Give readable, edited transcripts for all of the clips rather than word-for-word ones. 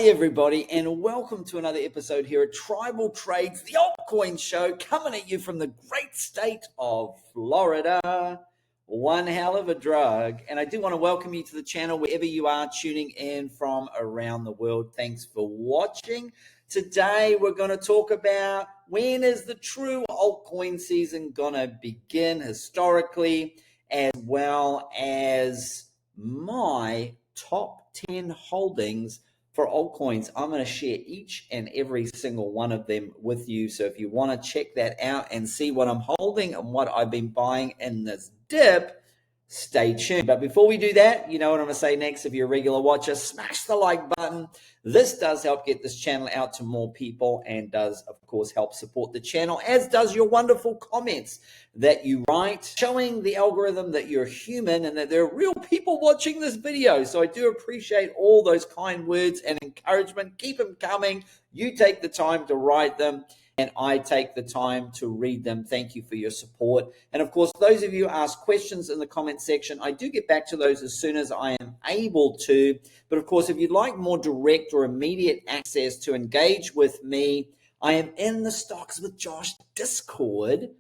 G'day everybody, and welcome to another episode here at Tribal Trades, the Altcoin show, coming at you from the great state of Florida. One hell of a drug. And I do want to welcome you to the channel wherever you are tuning in from around the world. Thanks for watching. Today we're going to talk about when is the true altcoin season going to begin historically, as well as my top 10 holdings for altcoins. I'm going to share each and every single one of them with you. So if you want to check that out and see what I'm holding and what I've been buying in this dip, stay tuned. But before we do that, you know what I'm going to say next. If you're a regular watcher, smash the like button. This does help get this channel out to more people and does, of course, help support the channel, as does your wonderful comments that you write, showing the algorithm that you're human and that there are real people watching this video. So I do appreciate all those kind words and encouragement. Keep them coming. You take the time to write them, and I take the time to read them. Thank you for your support. And of course, those of you who ask questions in the comment section, I do get back to those as soon as I am able to. But of course, if you'd like more direct or immediate access to engage with me, I am in the Stocks with Josh Discord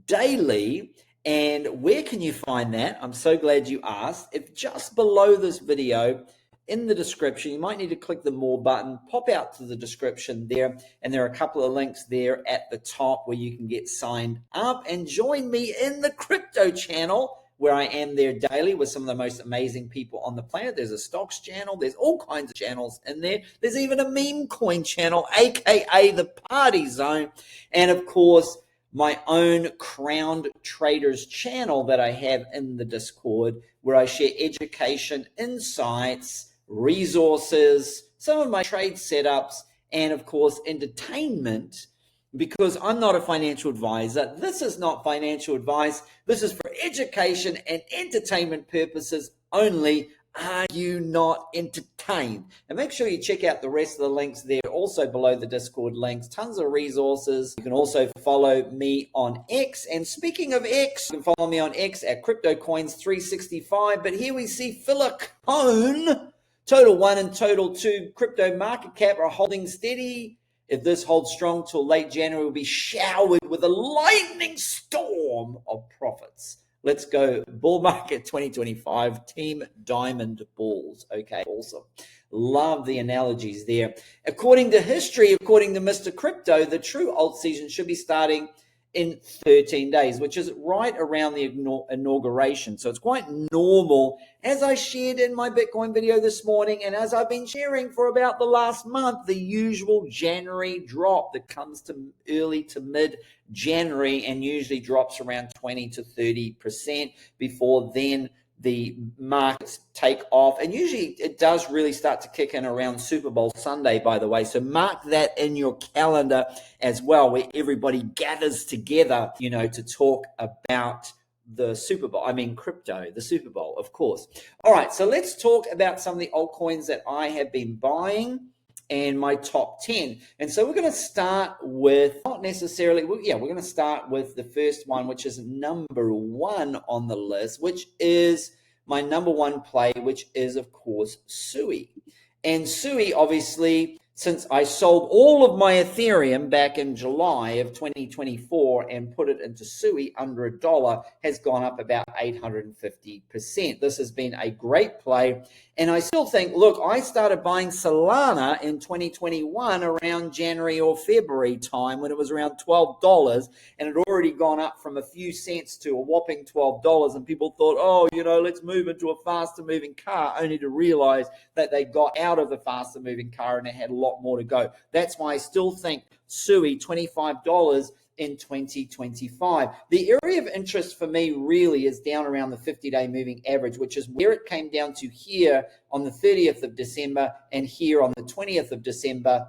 daily. And where can you find that? I'm so glad you asked. If just below this video, in the description, you might need to click the more button, pop out to the description there, and there are a couple of links there at the top where you can get signed up and join me in the crypto channel, where I am there daily with some of the most amazing people on the planet. There's a stocks channel, there's all kinds of channels in there. There's even a meme coin channel, aka the party zone, and of course my own Crowned Traders channel that I have in the Discord, where I share education, insights, resources, some of my trade setups, and of course entertainment, because I'm not a financial advisor. This is not financial advice. This is for education and entertainment purposes only. Are you not entertained? And make sure you check out the rest of the links there, also below the Discord links. Tons of resources. You can also follow me on X. And speaking of X, you can follow me on X at CryptoCoins365. But here we see Philip Cohn, Total 1 and Total 2 crypto market cap are holding steady. If this holds strong till late January, we'll be showered with a lightning storm of profits. Let's go. Bull market 2025, Team Diamond Bulls. Okay, awesome. Love the analogies there. According to history, according to Mr. Crypto, the true alt season should be starting in 13 days, which is right around the inauguration. So it's quite normal, as I shared in my Bitcoin video this morning, and as I've been sharing for about the last month, the usual January drop that comes to early to mid January and usually drops around 20 to 30% before then the markets take off. And usually it does really start to kick in around Super Bowl Sunday, by the way. So mark that in your calendar as well, where everybody gathers together, you know, to talk about the Super Bowl. I mean, crypto, the Super Bowl, of course. All right, so let's talk about some of the altcoins that I have been buying and my top 10. And so we're going to start with, not necessarily, we're going to start with the first one, which is number one on the list, which is my number one play, which is, of course, Sui. And Sui, obviously, since I sold all of my Ethereum back in July of 2024 and put it into Sui under $1, has gone up about 850%. This has been a great play. And I still think, look, I started buying Solana in 2021 around January or February time when it was around $12, and it had already gone up from a few cents to a whopping $12. And people thought, oh, you know, let's move into a faster moving car, only to realize that they got out of the faster moving car and it had a lot more to go. That's why I still think Sui, $25 in 2025. The area of interest for me really is down around the 50-day moving average, which is where it came down to here on the 30th of December and here on the 20th of December.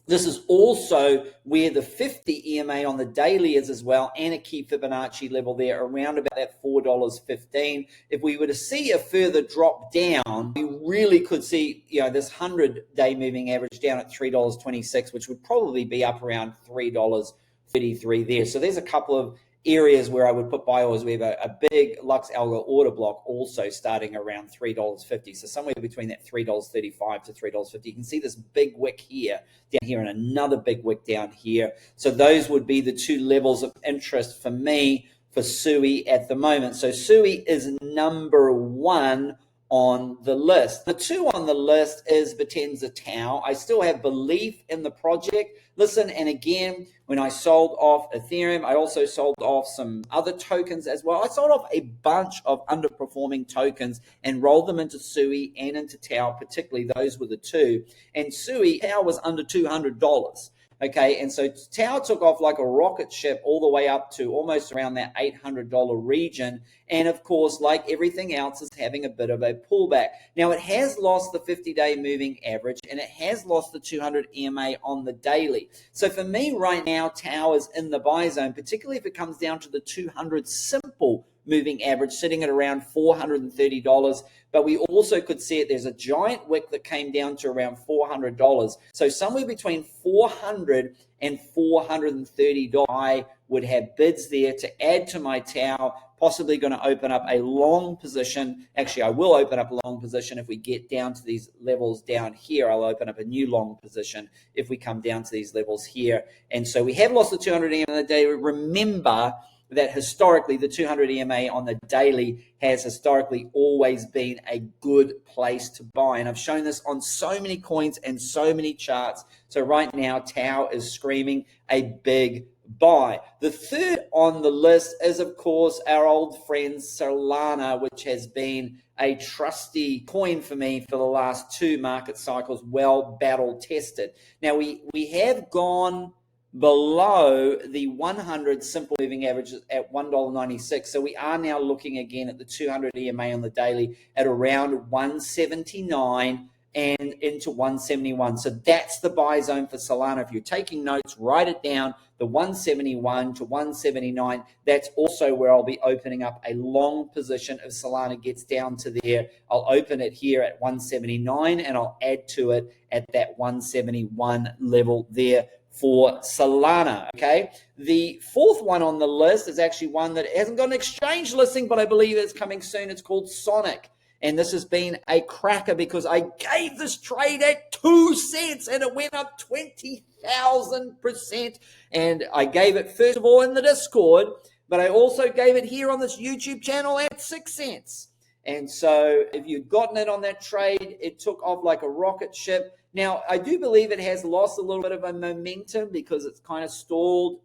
This is also where the 50 EMA on the daily is as well, and a key Fibonacci level there around about that $4.15. If we were to see a further drop down, we really could see, you know, this 100-day moving average down at $3.26, which would probably be up around $3.33 there. So there's a couple of areas where I would put buy orders. We have a big Lux Algo order block also starting around $3.50. So somewhere between that $3.35 to $3.50. You can see this big wick here, down here, and another big wick down here. So those would be the two levels of interest for me for Sui at the moment. So Sui is number one on the list. The two on the list is Potenza Tau. I still have belief in the project. Listen, and again, when I sold off Ethereum, I also sold off some other tokens as well. I sold off a bunch of underperforming tokens and rolled them into Sui and into Tau, particularly those were the two. And Tau was under $200. Okay, and so Tau took off like a rocket ship all the way up to almost around that $800 region. And of course, like everything else, is having a bit of a pullback. Now, it has lost the 50-day moving average, and it has lost the 200 EMA on the daily. So for me right now, Tau is in the buy zone, particularly if it comes down to the 200 simple moving average sitting at around $430. But we also could see it. There's a giant wick that came down to around $400. So somewhere between $400 and $430, I would have bids there to add to my Tau. Possibly going to open up a long position. Actually, I will open up a long position if we get down to these levels down here. I'll open up a new long position if we come down to these levels here. And so we have lost the 200 EMA on the day. Remember that historically the 200 EMA on the daily has historically always been a good place to buy. And I've shown this on so many coins and so many charts. So right now, Tau is screaming a big buy. The third on the list is, of course, our old friend Solana, which has been a trusty coin for me for the last two market cycles, well battle tested. Now, we have gone below the 100 simple moving averages at $1.96. So we are now looking again at the 200 EMA on the daily at around 179 and into 171. So that's the buy zone for Solana. If you're taking notes, write it down. The 171 to 179, that's also where I'll be opening up a long position. If Solana gets down to there, I'll open it here at 179 and I'll add to it at that 171 level there for Solana. Okay, the fourth one on the list is actually one that hasn't got an exchange listing, but I believe it's coming soon. It's called Sonic. And this has been a cracker because I gave this trade at 2 cents and it went up 20,000%. And I gave it, first of all, in the Discord, but I also gave it here on this YouTube channel at 6 cents. And so if you've gotten it on that trade, it took off like a rocket ship. Now, I do believe it has lost a little bit of a momentum because it's kind of stalled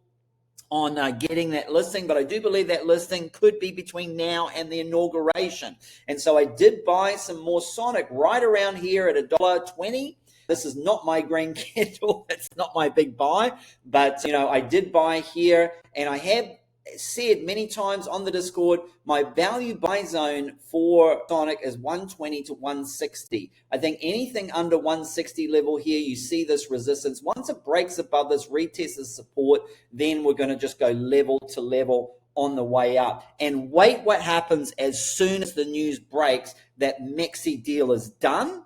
on getting that listing, but I do believe that listing could be between now and the inauguration. And so I did buy some more Sonic right around here at $1.20. This is not my green candle. It's not my big buy, but I did buy here, and I have said many times on the Discord, my value buy zone for Sonic is 120 to 160. I think anything under 160 level here, you see this resistance. Once it breaks above this, retests the support, then we're going to just go level to level on the way up. And wait what happens as soon as the news breaks that Mexi deal is done.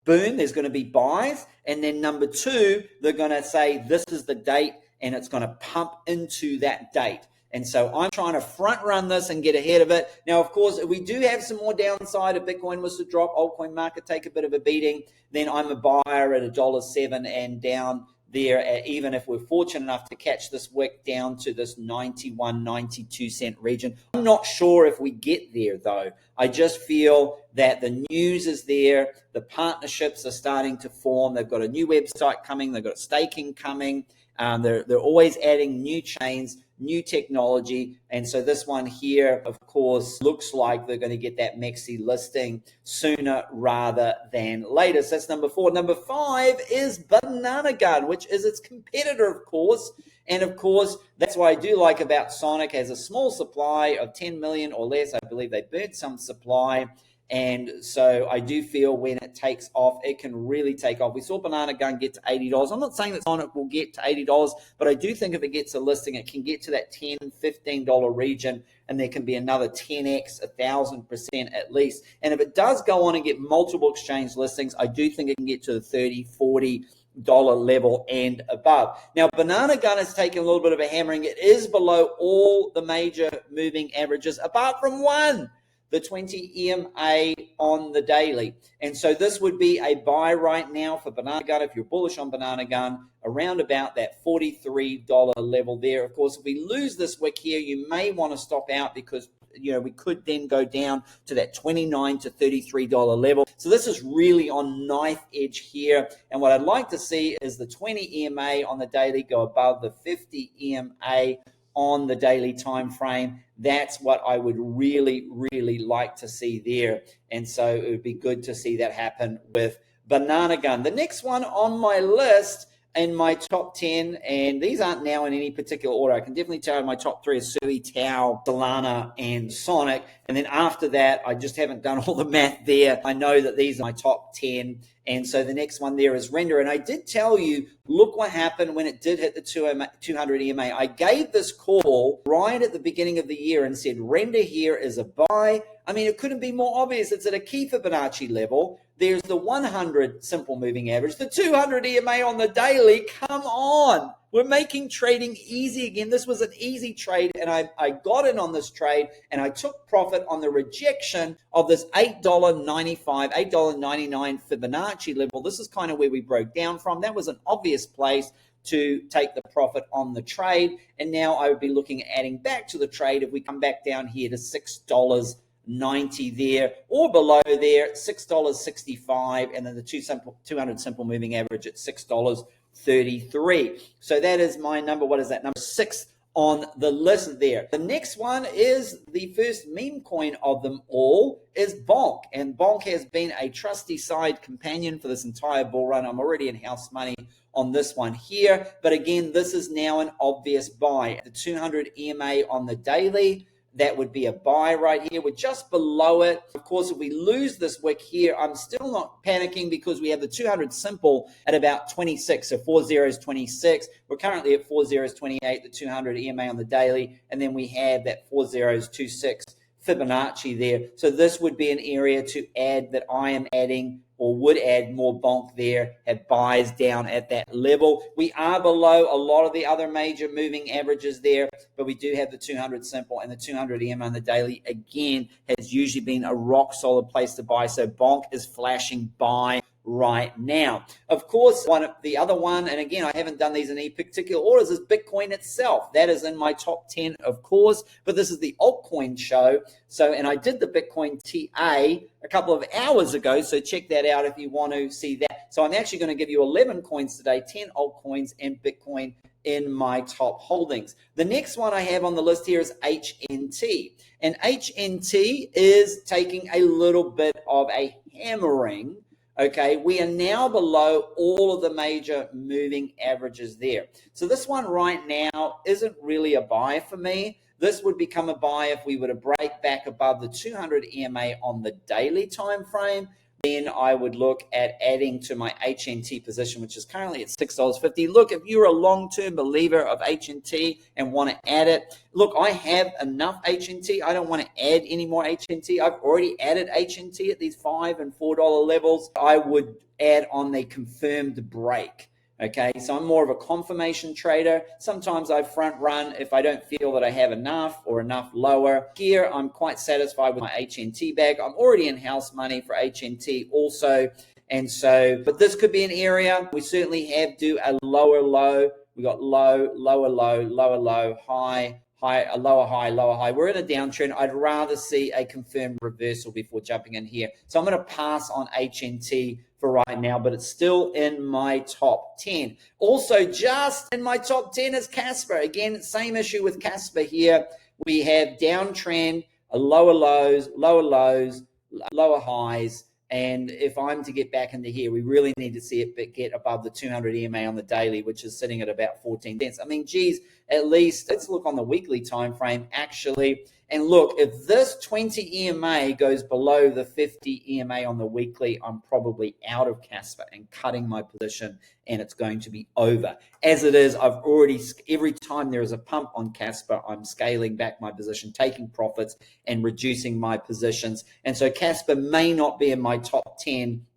Boom, there's going to be buys. And then number two, they're going to say this is the date, and it's going to pump into that date. And so I'm trying to front run this and get ahead of it. Now, of course, if we do have some more downside, if Bitcoin was to drop, altcoin market take a bit of a beating, then I'm a buyer at $1.07 and down there, even if we're fortunate enough to catch this wick down to this 91, 92 cent region. I'm not sure if we get there, though. I just feel that the news is there. The partnerships are starting to form. They've got a new website coming. They've got staking coming. They're always adding new chains, new technology. And so this one here, of course, looks like they're going to get that Mexi listing sooner rather than later. So that's number 4. Number 5 is Banana Gun, which is its competitor, of course. And of course, that's what I do like about Sonic. Has a small supply of 10 million or less. I believe they burnt some supply. And so I do feel when it takes off, it can really take off. We saw Banana Gun get to $80. I'm not saying that Sonic will get to $80, but I do think if it gets a listing, it can get to that $10, $15 region, and there can be another 10x, 1,000% at least. And if it does go on and get multiple exchange listings, I do think it can get to the 30, 40, level and above. Now, Banana Gun has taken a little bit of a hammering. It is below all the major moving averages, apart from one, the 20 EMA on the daily. And so this would be a buy right now for Banana Gun. If you're bullish on Banana Gun, around about that $43 level there. Of course, if we lose this wick here, you may want to stop out because we could then go down to that $29 to $33 level. So this is really on knife edge here. And what I'd like to see is the 20 EMA on the daily go above the 50 EMA on the daily time frame. That's what I would really, really like to see there. And so it would be good to see that happen with Banana Gun. The next one on my list in my top 10, and these aren't now in any particular order. I can definitely tell my top 3 is Sui, Tao, Solana, and Sonic. And then after that, I just haven't done all the math there. I know that these are my top 10. And so the next one there is Render. And I did tell you, look what happened when it did hit the 200 EMA. I gave this call right at the beginning of the year and said, Render here is a buy. I mean, it couldn't be more obvious. It's at a key Fibonacci level. There's the 100 simple moving average, the 200 EMA on the daily. Come on. We're making trading easy again. This was an easy trade, and I got in on this trade, and I took profit on the rejection of this $8.95, $8.99 Fibonacci level. This is kind of where we broke down from. That was an obvious place to take the profit on the trade, and now I would be looking at adding back to the trade if we come back down here to $6.90 there or below there, $6.65, and then the 200 simple moving average at $6.33. So that is my number. What is that? Number 6 on the list there. The next one is the first meme coin of them all is Bonk. And Bonk has been a trusty side companion for this entire bull run. I'm already in house money on this one here. But again, this is now an obvious buy. The 200 EMA on the daily, that would be a buy right here. We're just below it. Of course, if we lose this wick here, I'm still not panicking because we have the 200 simple at about 26. So 40 is 26. We're currently at 40 is 28, the 200 EMA on the daily. And then we have that 40 is 26 Fibonacci there. So this would be an area to add that I am adding or would add more Bonk there, have buys down at that level. We are below a lot of the other major moving averages there, but we do have the 200 simple and the 200 EM on the daily, again, has usually been a rock solid place to buy. So Bonk is flashing buy right now. Of course, the other one, and again, I haven't done these in any particular orders, is Bitcoin itself. That is in my top 10, of course, but this is the altcoin show. So, and I did the Bitcoin TA a couple of hours ago, so check that out if you want to see that. So I'm actually going to give you 11 coins today, 10 altcoins and Bitcoin in my top holdings. The next one I have on the list here is HNT. And HNT is taking a little bit of a hammering. Okay, we are now below all of the major moving averages there. So this one right now isn't really a buy for me. This would become a buy if we were to break back above the 200 EMA on the daily time frame. Then I would look at adding to my HNT position, which is currently at $6.50. Look, if you're a long-term believer of HNT and want to add it, look, I have enough HNT. I don't want to add any more HNT. I've already added HNT at these $5 and $4 levels. I would add on the confirmed break. Okay, so I'm more of a confirmation trader. Sometimes I front run if I don't feel that I have enough or enough lower. Here, I'm quite satisfied with my HNT bag. I'm already in house money for HNT also. And so, but this could be an area. We certainly have do a lower low. We got low, lower low, lower low, high, high, a lower high, lower high. We're in a downtrend. I'd rather see a confirmed reversal before jumping in here. So I'm going to pass on HNT for right now, but it's still in my top 10. Also, just in my top 10 is Casper. Again, same issue with Casper here. We have downtrend, lower lows, lower highs. And if I'm to get back into here, we really need to see it get above the 200 EMA on the daily, which is sitting at about 14 cents. I mean, geez, at least let's look on the weekly time frame, actually. And look, if this 20 EMA goes below the 50 EMA on the weekly, I'm probably out of Casper and cutting my position, and it's going to be over. As it is, I've already, every time there is a pump on Casper, I'm scaling back my position, taking profits and reducing my positions. And so Casper may not be in my top 10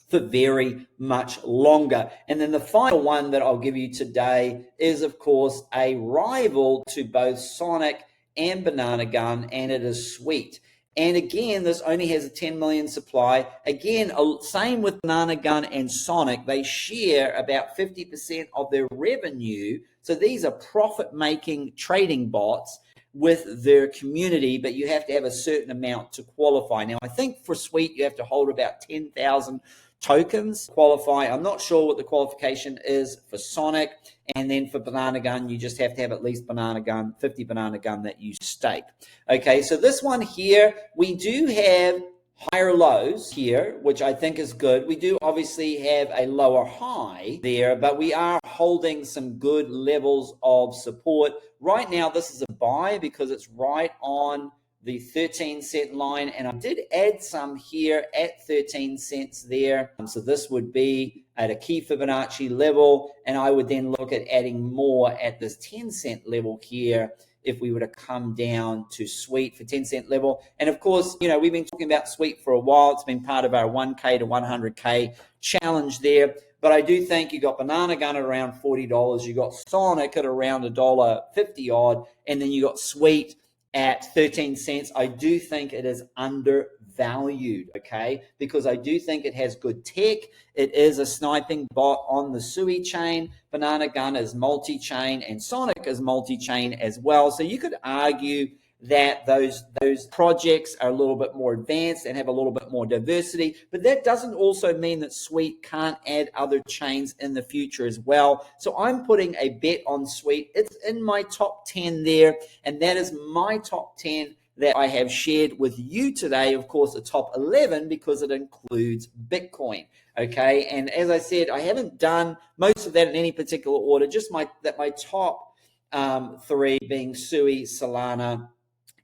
for very much longer. And then the final one that I'll give you today is, of course, a rival to both Sonic and Banana Gun, and it is Sweet. And again, this only has a 10 million supply. Again, same with Banana Gun and Sonic. They share about 50% of their revenue. So these are profit-making trading bots with their community, but you have to have a certain amount to qualify. Now, I think for Sweet, you have to hold about 10,000 tokens to qualify. I'm not sure what the qualification is for Sonic. And then for Banana Gun, you just have to have at least 50 Banana Gun that you stake. Okay, so this one here, we do have higher lows here, which I think is good. We do obviously have a lower high there, but we are holding some good levels of support. Right now, this is a buy because it's right on the 13-cent line, and I did add some here at 13 cents there. So this would be at a key Fibonacci level, and I would then look at adding more at this 10-cent level here if we were to come down to Sweet for 10-cent level. And of course, you know, we've been talking about Sweet for a while. It's been part of our 1K to 100K challenge there. But I do think you got Banana Gun at around $40. You got Sonic at around $1.50 odd, and then you got Sweet at 13 cents. I do think it is undervalued, okay? Because I do think it has good tech. It is a sniping bot on the Sui chain. Banana Gun is multi-chain, and Sonic is multi-chain as well. So you could argue that those projects are a little bit more advanced and have a little bit more diversity, but that doesn't also mean that Sweet can't add other chains in the future as well. So I'm putting a bet on Sweet. It's in my top 10 there, and that is my top 10 that I have shared with you today. Of course, the top 11 because it includes Bitcoin. Okay, and as I said, I haven't done most of that in any particular order, just my top three being Sui, Solana,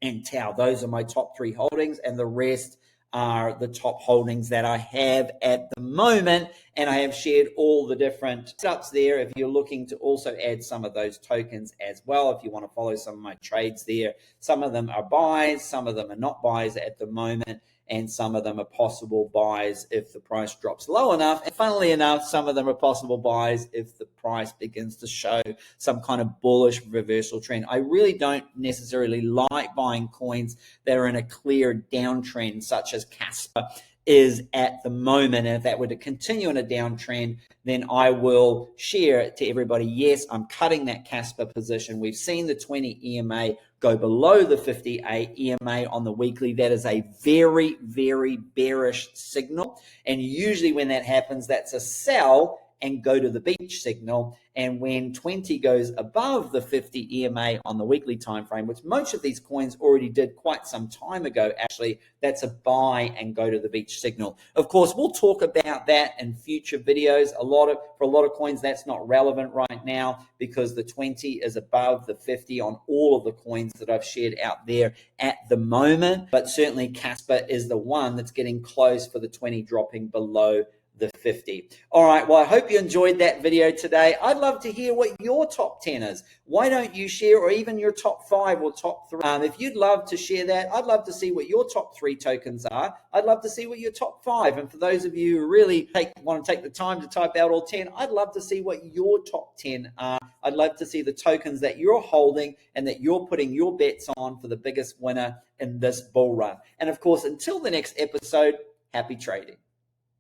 and Tau. Those are my top three holdings, and the rest are the top holdings that I have at the moment. And I have shared all the different setups there if you're looking to also add some of those tokens as well. If you want to follow some of my trades there, some of them are buys, some of them are not buys at the moment, and some of them are possible buys if the price drops low enough. And funnily enough, some of them are possible buys if the price begins to show some kind of bullish reversal trend. I really don't necessarily like buying coins that are in a clear downtrend, such as Casper is at the moment. And if that were to continue in a downtrend, then I will share to everybody, yes, I'm cutting that Casper position. We've seen the 20 EMA go below the 50 EMA on the weekly. That is a very, very bearish signal. And usually when that happens, that's a sell and go to the beach signal. And when 20 goes above the 50 EMA on the weekly time frame, which most of these coins already did quite some time ago, actually, that's a buy and go to the beach signal. Of course, we'll talk about that in future videos. For a lot of coins, that's not relevant right now because the 20 is above the 50 on all of the coins that I've shared out there at the moment. But certainly Casper is the one that's getting close for the 20 dropping below the 50. All right, well, I hope you enjoyed that video today. I'd love to hear what your top 10 is. Why don't you share, or even your top 5 or top 3? If you'd love to share that, I'd love to see what your top 3 tokens are. I'd love to see what your top 5. And for those of you who really want to take the time to type out all 10, I'd love to see what your top 10 are. I'd love to see the tokens that you're holding and that you're putting your bets on for the biggest winner in this bull run. And of course, until the next episode, happy trading.